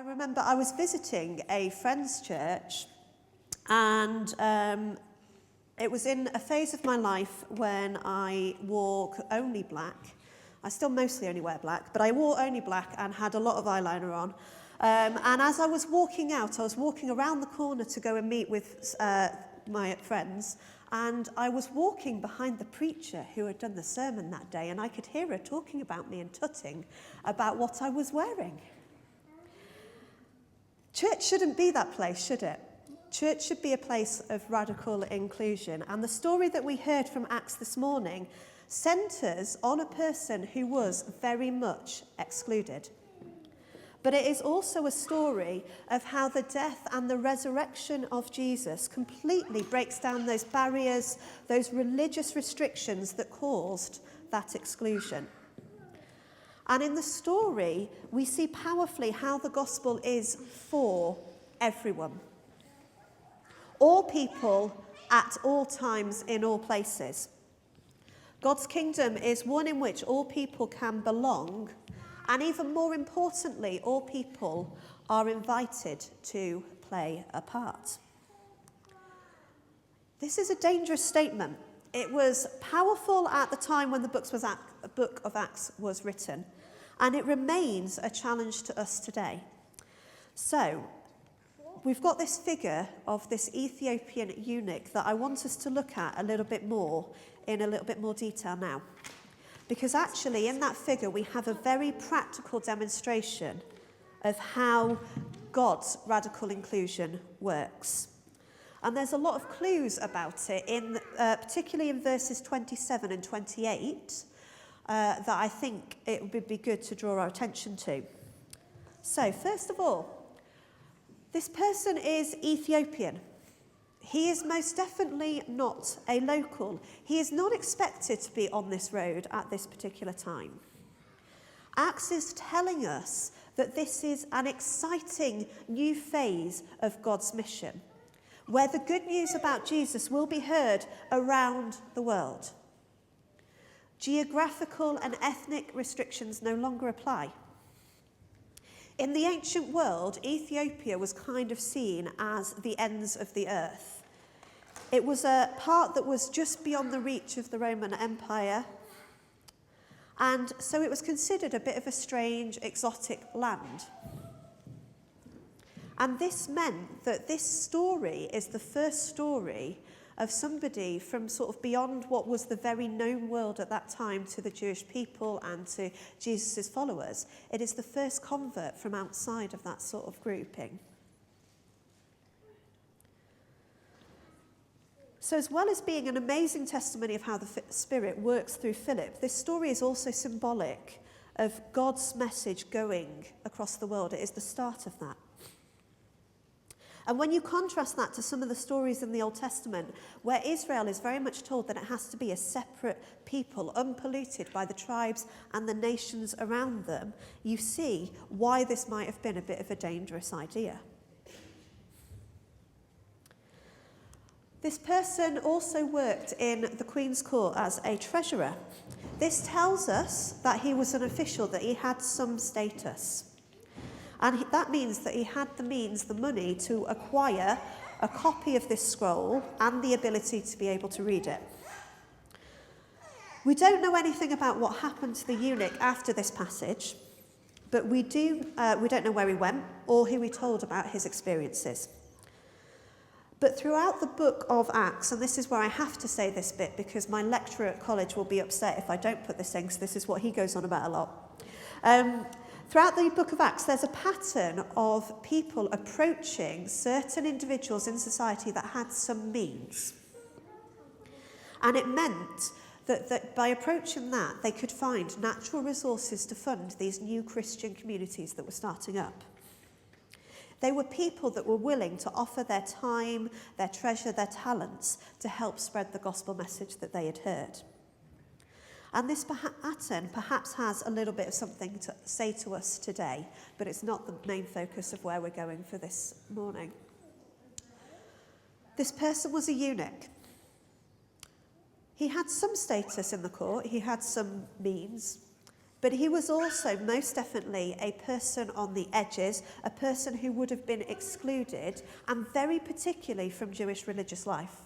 remember I was visiting a friend's church, and it was in a phase of my life when I wore only black. I still mostly only wear black, but I wore only black and had a lot of eyeliner on. And as I was walking out, I was walking around the corner to go and meet with my friends, and I was walking behind the preacher who had done the sermon that day, and I could hear her talking about me and tutting about what I was wearing. Church shouldn't be that place, should it? Church should be a place of radical inclusion. And the story that we heard from Acts this morning centres on a person who was very much excluded. But it is also a story of how the death and the resurrection of Jesus completely breaks down those barriers, those religious restrictions that caused that exclusion. And in the story, we see powerfully how the gospel is for everyone. All people at all times in all places. God's kingdom is one in which all people can belong, and even more importantly, all people are invited to play a part. This is a dangerous statement. It was powerful at the time when the book of Acts was written, and it remains a challenge to us today. So, we've got this figure of this Ethiopian eunuch that I want us to look at a little bit more, in a little bit more detail now. Because actually, in that figure, we have a very practical demonstration of how God's radical inclusion works. And there's a lot of clues about it, particularly in verses 27 and 28, that I think it would be good to draw our attention to. So, first of all, this person is Ethiopian. He is most definitely not a local. He is not expected to be on this road at this particular time. Acts is telling us that this is an exciting new phase of God's mission, where the good news about Jesus will be heard around the world. Geographical and ethnic restrictions no longer apply. In the ancient world, Ethiopia was kind of seen as the ends of the earth. It was a part that was just beyond the reach of the Roman Empire, and so it was considered a bit of a strange, exotic land. And this meant that this story is the first story of somebody from sort of beyond what was the very known world at that time to the Jewish people and to Jesus' followers. It is the first convert from outside of that sort of grouping. So as well as being an amazing testimony of how the Spirit works through Philip, this story is also symbolic of God's message going across the world. It is the start of that. And when you contrast that to some of the stories in the Old Testament, where Israel is very much told that it has to be a separate people, unpolluted by the tribes and the nations around them, you see why this might have been a bit of a dangerous idea. This person also worked in the Queen's Court as a treasurer. This tells us that he was an official, that he had some status. And that means that he had the means, the money, to acquire a copy of this scroll and the ability to be able to read it. We don't know anything about what happened to the eunuch after this passage, but we don't know where he went or who he told about his experiences. But throughout the book of Acts, and this is where I have to say this bit because my lecturer at college will be upset if I don't put this in, because this is what he goes on about a lot. Throughout the book of Acts, there's a pattern of people approaching certain individuals in society that had some means. And it meant that by approaching that, they could find natural resources to fund these new Christian communities that were starting up. They were people that were willing to offer their time, their treasure, their talents to help spread the gospel message that they had heard. And this pattern perhaps has a little bit of something to say to us today, but it's not the main focus of where we're going for this morning. This person was a eunuch. He had some status in the court, he had some means. But he was also most definitely a person on the edges, a person who would have been excluded, and very particularly from Jewish religious life.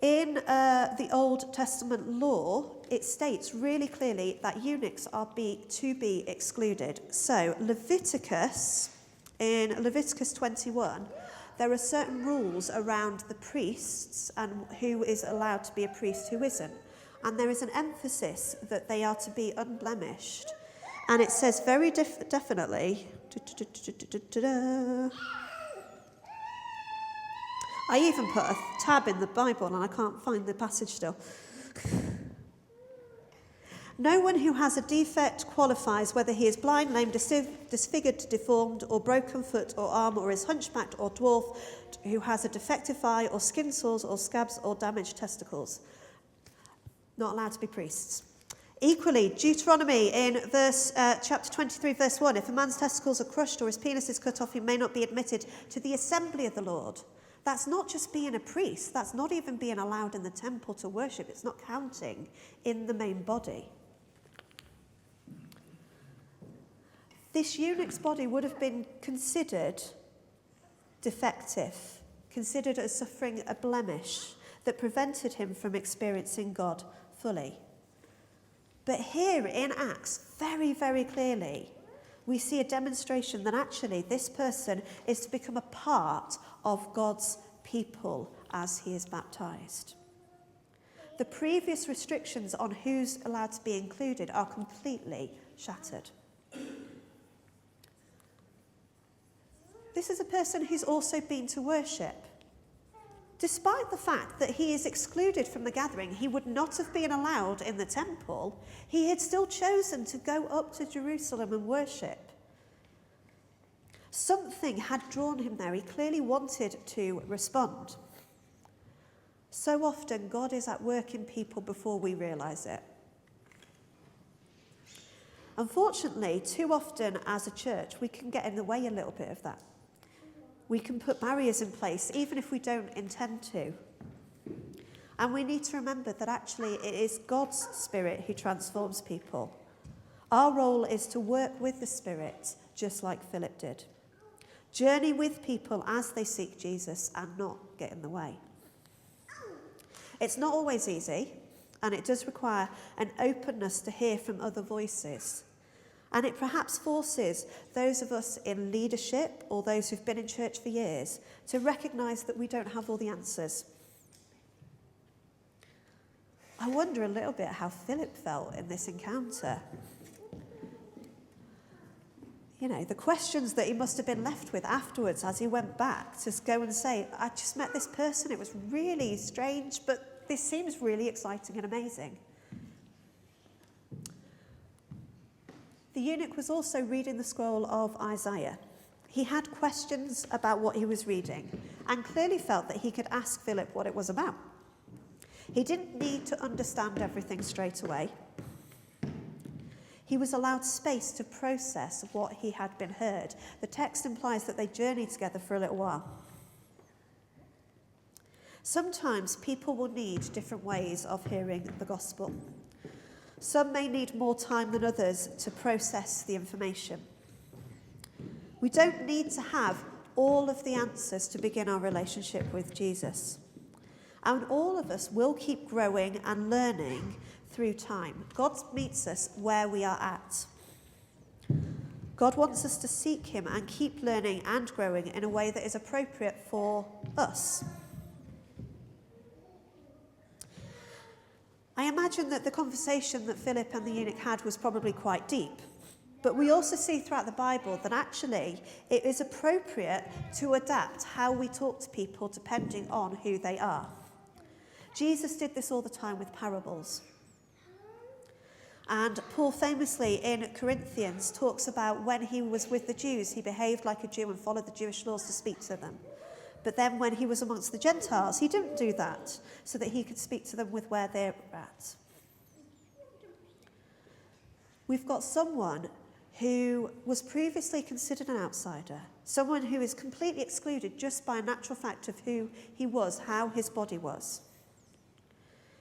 In the Old Testament law, it states really clearly that eunuchs are to be excluded. So in Leviticus 21, there are certain rules around the priests and who is allowed to be a priest, who isn't. And there is an emphasis that they are to be unblemished. And it says very definitely... I even put a tab in the Bible and I can't find the passage still. No one who has a defect qualifies, whether he is blind, lame, disfigured, deformed, or broken foot or arm, or is hunchbacked or dwarfed, who has a defective eye, or skin sores, or scabs, or damaged testicles. Not allowed to be priests. Equally, Deuteronomy in chapter 23, verse 1, if a man's testicles are crushed or his penis is cut off, he may not be admitted to the assembly of the Lord. That's not just being a priest. That's not even being allowed in the temple to worship. It's not counting in the main body. This eunuch's body would have been considered defective, considered as suffering a blemish that prevented him from experiencing God fully. But here in Acts, very, very clearly, we see a demonstration that actually this person is to become a part of God's people as he is baptized. The previous restrictions on who's allowed to be included are completely shattered. This is a person who's also been to worship. Despite the fact that he is excluded from the gathering, he would not have been allowed in the temple, he had still chosen to go up to Jerusalem and worship. Something had drawn him there. He clearly wanted to respond. So often, God is at work in people before we realise it. Unfortunately, too often as a church, we can get in the way a little bit of that. We can put barriers in place, even if we don't intend to. And we need to remember that actually it is God's Spirit who transforms people. Our role is to work with the Spirit, just like Philip did. Journey with people as they seek Jesus and not get in the way. It's not always easy, and it does require an openness to hear from other voices. And it perhaps forces those of us in leadership or those who've been in church for years to recognise that we don't have all the answers. I wonder a little bit how Philip felt in this encounter. You know, the questions that he must have been left with afterwards as he went back to go and say, I just met this person, it was really strange, but this seems really exciting and amazing. The eunuch was also reading the scroll of Isaiah. He had questions about what he was reading and clearly felt that he could ask Philip what it was about. He didn't need to understand everything straight away. He was allowed space to process what he had been heard. The text implies that they journeyed together for a little while. Sometimes people will need different ways of hearing the gospel. Some may need more time than others to process the information. We don't need to have all of the answers to begin our relationship with Jesus. And all of us will keep growing and learning through time. God meets us where we are at. God wants us to seek him and keep learning and growing in a way that is appropriate for us. I imagine that the conversation that Philip and the eunuch had was probably quite deep. But we also see throughout the Bible that actually it is appropriate to adapt how we talk to people depending on who they are. Jesus did this all the time with parables. And Paul famously in Corinthians talks about when he was with the Jews, he behaved like a Jew and followed the Jewish laws to speak to them. But then when he was amongst the Gentiles, he didn't do that so that he could speak to them with where they're at. We've got someone who was previously considered an outsider, someone who is completely excluded just by a natural fact of who he was, how his body was.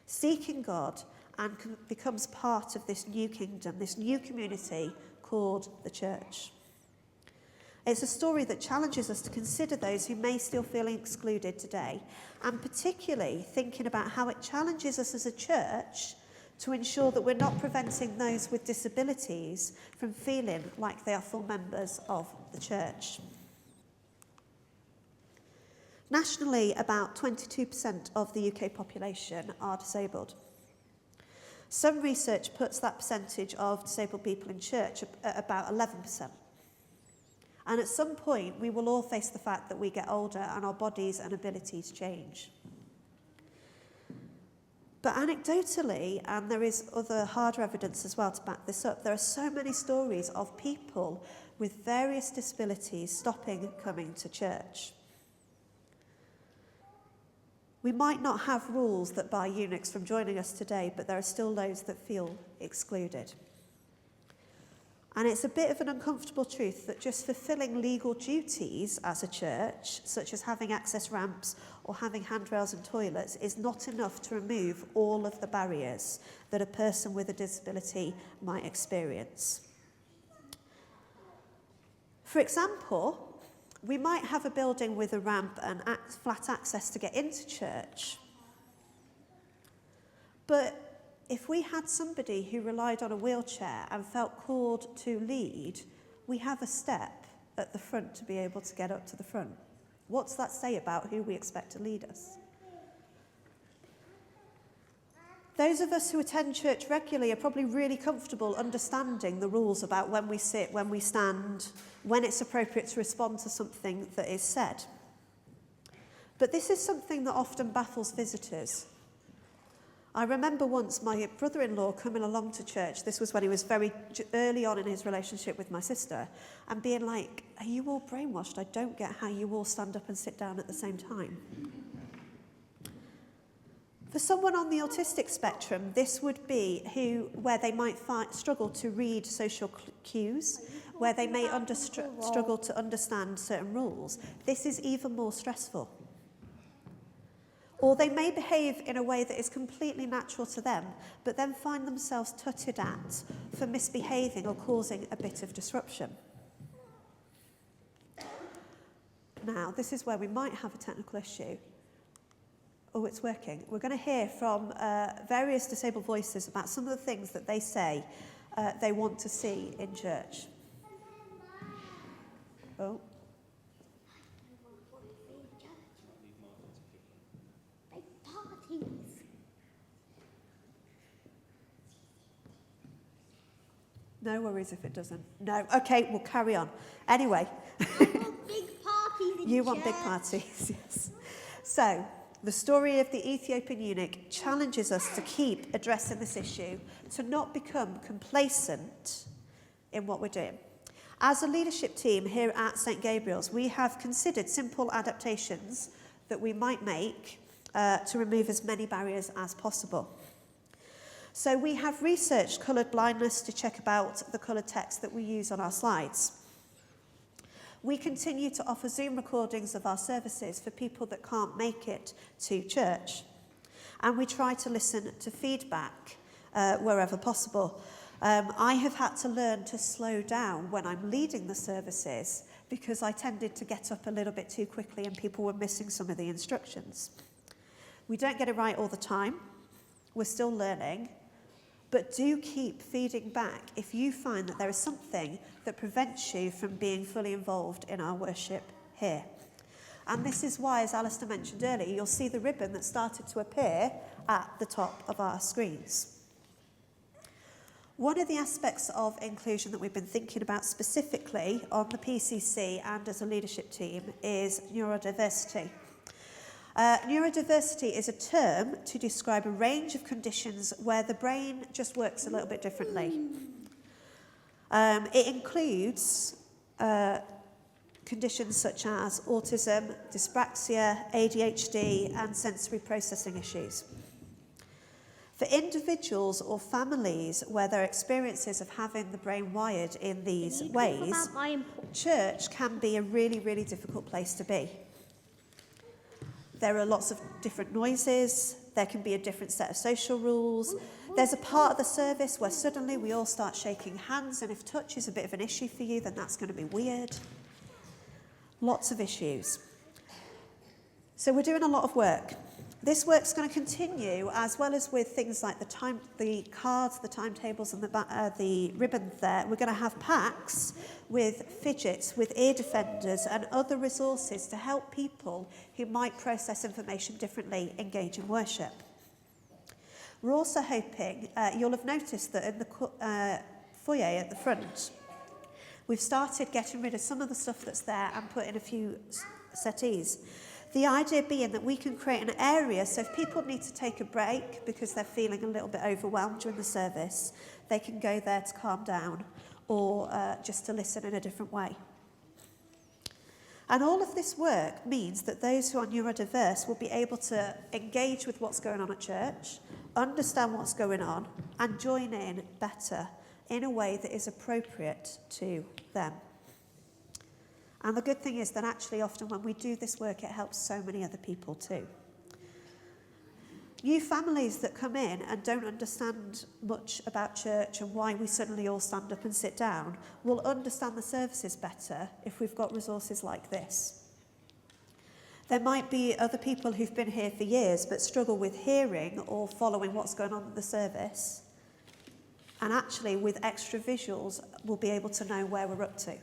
Seeking God and becomes part of this new kingdom, this new community called the church. It's a story that challenges us to consider those who may still feel excluded today, and particularly thinking about how it challenges us as a church to ensure that we're not preventing those with disabilities from feeling like they are full members of the church. Nationally, about 22% of the UK population are disabled. Some research puts that percentage of disabled people in church at about 11%. And at some point, we will all face the fact that we get older and our bodies and abilities change. But anecdotally, and there is other harder evidence as well to back this up, there are so many stories of people with various disabilities stopping coming to church. We might not have rules that bar eunuchs from joining us today, but there are still those that feel excluded. And it's a bit of an uncomfortable truth that just fulfilling legal duties as a church, such as having access ramps or having handrails and toilets, is not enough to remove all of the barriers that a person with a disability might experience. For example, we might have a building with a ramp and flat access to get into church, but if we had somebody who relied on a wheelchair and felt called to lead, we have a step at the front to be able to get up to the front. What's that say about who we expect to lead us? Those of us who attend church regularly are probably really comfortable understanding the rules about when we sit, when we stand, when it's appropriate to respond to something that is said. But this is something that often baffles visitors. I remember once my brother-in-law coming along to church, this was when he was very early on in his relationship with my sister, and being like, "Are you all brainwashed? I don't get how you all stand up and sit down at the same time." For someone on the autistic spectrum, this would be where they might struggle to read social cues, where they may struggle to understand certain rules. This is even more stressful. Or they may behave in a way that is completely natural to them, but then find themselves tutted at for misbehaving or causing a bit of disruption. Now, this is where we might have a technical issue. Oh, it's working. We're going to hear from various disabled voices about some of the things that they say they want to see in church. Oh. No worries if it doesn't. No. Okay, we'll carry on. Anyway. I want big parties in You church. want big parties, yes. So, the story of the Ethiopian eunuch challenges us to keep addressing this issue, to not become complacent in what we're doing. As a leadership team here at St. Gabriel's, we have considered simple adaptations that we might make to remove as many barriers as possible. So we have researched coloured blindness to check about the coloured text that we use on our slides. We continue to offer Zoom recordings of our services for people that can't make it to church. And we try to listen to feedback wherever possible. I have had to learn to slow down when I'm leading the services because I tended to get up a little bit too quickly and people were missing some of the instructions. We don't get it right all the time. We're still learning. But do keep feeding back if you find that there is something that prevents you from being fully involved in our worship here. And this is why, as Alistair mentioned earlier, you'll see the ribbon that started to appear at the top of our screens. One of the aspects of inclusion that we've been thinking about specifically on the PCC and as a leadership team is neurodiversity. Neurodiversity is a term to describe a range of conditions where the brain just works a little bit differently. It includes conditions such as autism, dyspraxia, ADHD, and sensory processing issues. For individuals or families where their experiences of having the brain wired in these ways, church can be a really, really difficult place to be. There are lots of different noises, there can be a different set of social rules, There's a part of the service where suddenly we all start shaking hands, and if touch is a bit of an issue for you, then that's going to be weird. Lots of issues. So we're doing a lot of work. This work's going to continue, as well as with things like the cards, the timetables, and the ribbon there. We're going to have packs with fidgets, with ear defenders, and other resources to help people who might process information differently engage in worship. We're also hoping, you'll have noticed that in the foyer at the front, we've started getting rid of some of the stuff that's there and put in a few settees. The idea being that we can create an area so if people need to take a break because they're feeling a little bit overwhelmed during the service, they can go there to calm down or just to listen in a different way. And all of this work means that those who are neurodiverse will be able to engage with what's going on at church, understand what's going on, and join in better in a way that is appropriate to them. And the good thing is that actually often when we do this work, it helps so many other people too. New families that come in and don't understand much about church and why we suddenly all stand up and sit down will understand the services better if we've got resources like this. There might be other people who've been here for years but struggle with hearing or following what's going on in the service. And actually with extra visuals, we'll be able to know where we're up to.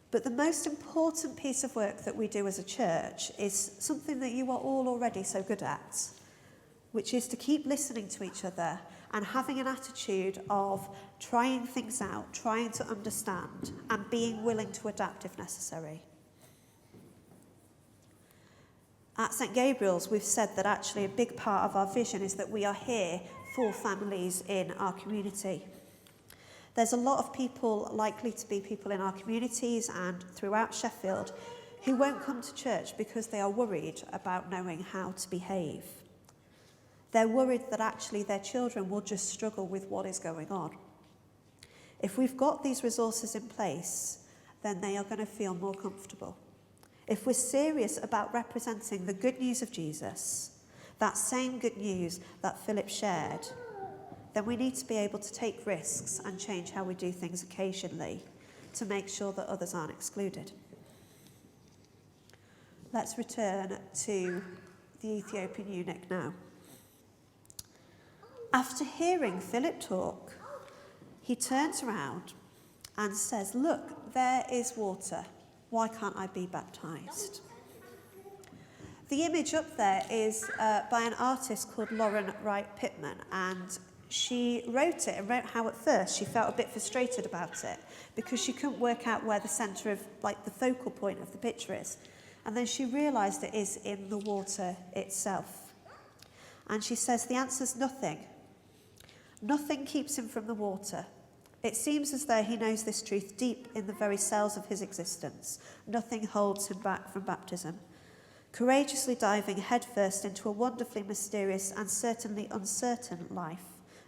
But the most important piece of work that we do as a church is something that you are all already so good at, which is to keep listening to each other and having an attitude of trying things out, trying to understand, and being willing to adapt if necessary. At St. Gabriel's, we've said that actually a big part of our vision is that we are here for families in our community. There's a lot of people, likely to be people in our communities and throughout Sheffield, who won't come to church because they are worried about knowing how to behave. They're worried that actually their children will just struggle with what is going on. If we've got these resources in place, then they are going to feel more comfortable. If we're serious about representing the good news of Jesus, that same good news that Philip shared, then we need to be able to take risks and change how we do things occasionally to make sure that others aren't excluded. Let's return to the Ethiopian eunuch now. After hearing Philip talk, he turns around and says, "Look, there is water. Why can't I be baptized?" The image up there is by an artist called Lauren Wright Pittman, and she wrote it and wrote how at first she felt a bit frustrated about it because she couldn't work out where the centre of, like, the focal point of the picture is. And then she realised it is in the water itself. And she says the answer's nothing. Nothing keeps him from the water. It seems as though he knows this truth deep in the very cells of his existence. Nothing holds him back from baptism. Courageously diving headfirst into a wonderfully mysterious and certainly uncertain life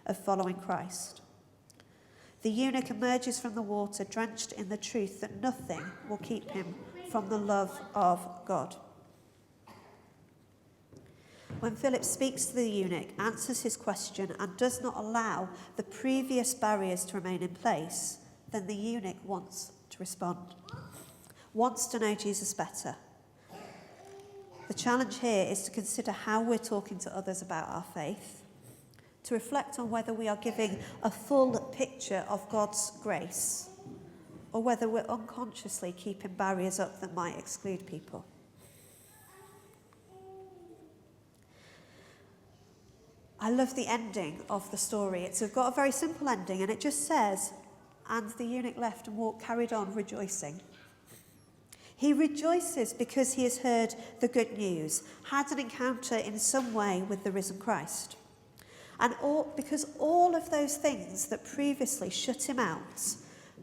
of following Christ. The eunuch emerges from the water drenched in the truth that nothing will keep him from the love of God. When Philip speaks to the eunuch, answers his question, and does not allow the previous barriers to remain in place, then the eunuch wants to respond, wants to know Jesus better. The challenge here is to consider how we're talking to others about our faith, to reflect on whether we are giving a full picture of God's grace, or whether we're unconsciously keeping barriers up that might exclude people. I love the ending of the story. It's got a very simple ending, and it just says, "And the eunuch left and carried on rejoicing." He rejoices because he has heard the good news, had an encounter in some way with the risen Christ. And because all of those things that previously shut him out,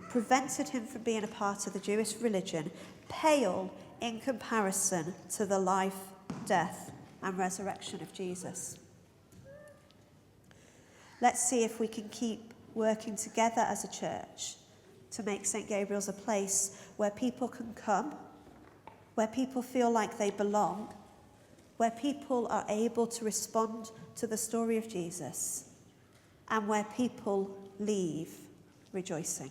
prevented him from being a part of the Jewish religion, pale in comparison to the life, death, and resurrection of Jesus. Let's see if we can keep working together as a church to make St. Gabriel's a place where people can come, where people feel like they belong, where people are able to respond to the story of Jesus and where people leave rejoicing.